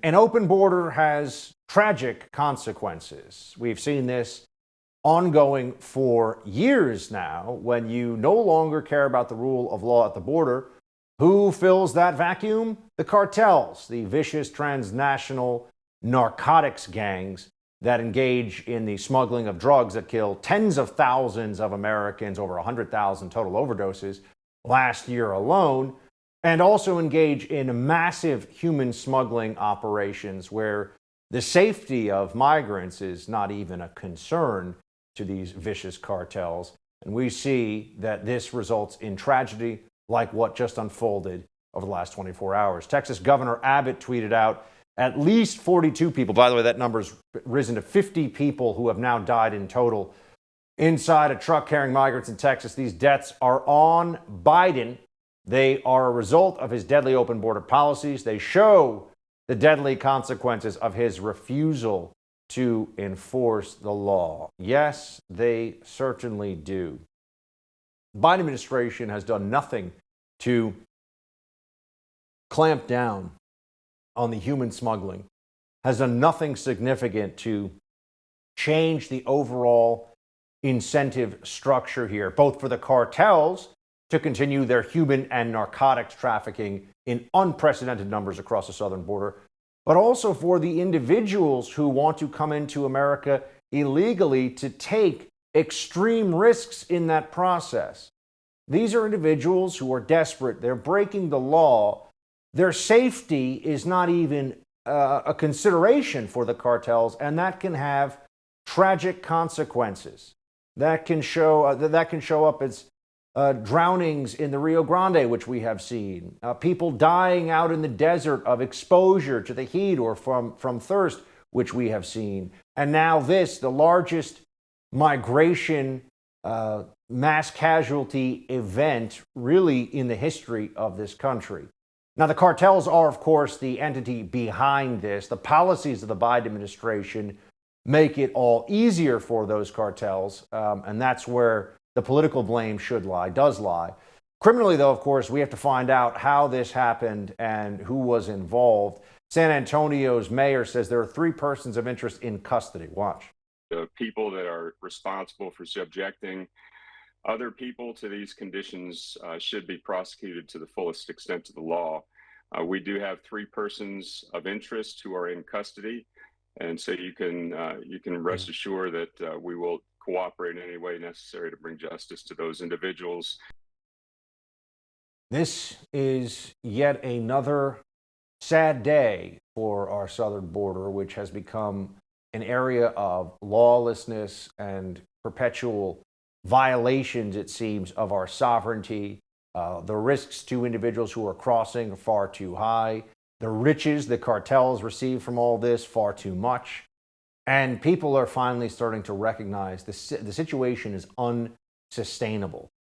An open border has tragic consequences. We've seen this ongoing for years now. When you no longer care about the rule of law at the border, who fills that vacuum? The cartels, the vicious transnational narcotics gangs that engage in the smuggling of drugs that kill tens of thousands of Americans, over 100,000 total overdoses last year alone, and also engage in massive human smuggling operations where the safety of migrants is not even a concern to these vicious cartels. And we see that this results in tragedy like what just unfolded over the last 24 hours. Texas Governor Abbott tweeted out at least 42 people. By the way, that number's risen to 50 people who have now died in total inside a truck carrying migrants in Texas. These deaths are on Biden. They are a result of his deadly open border policies. They show the deadly consequences of his refusal to enforce the law. Yes, they certainly do. The Biden administration has done nothing to clamp down on the human smuggling, has done nothing significant to change the overall incentive structure here, both for the cartels to continue their human and narcotics trafficking in unprecedented numbers across the southern border, but also for the individuals who want to come into America illegally to take extreme risks in that process. These are individuals who are desperate. They're breaking the law. Their safety is not even a consideration for the cartels, and that can have tragic consequences. That can show up as drownings in the Rio Grande, which we have seen, people dying out in the desert of exposure to the heat or from thirst, which we have seen. And now this, the largest migration mass casualty event really in the history of this country. Now, the cartels are, of course, the entity behind this. The policies of the Biden administration make it all easier for those cartels, and that's where the political blame does lie. Criminally, though, of course, we have to find out how this happened and who was involved. San Antonio's mayor says there are 3 persons of interest in custody. Watch. The people that are responsible for subjecting other people to these conditions should be prosecuted to the fullest extent of the law. We do have 3 persons of interest who are in custody, and so you can rest assured that we will cooperate in any way necessary to bring justice to those individuals. This is yet another sad day for our southern border, which has become an area of lawlessness and perpetual violations, it seems, of our sovereignty. The risks to individuals who are crossing are far too high. The riches the cartels receive from all this, far too much. And people are finally starting to recognize the situation is unsustainable.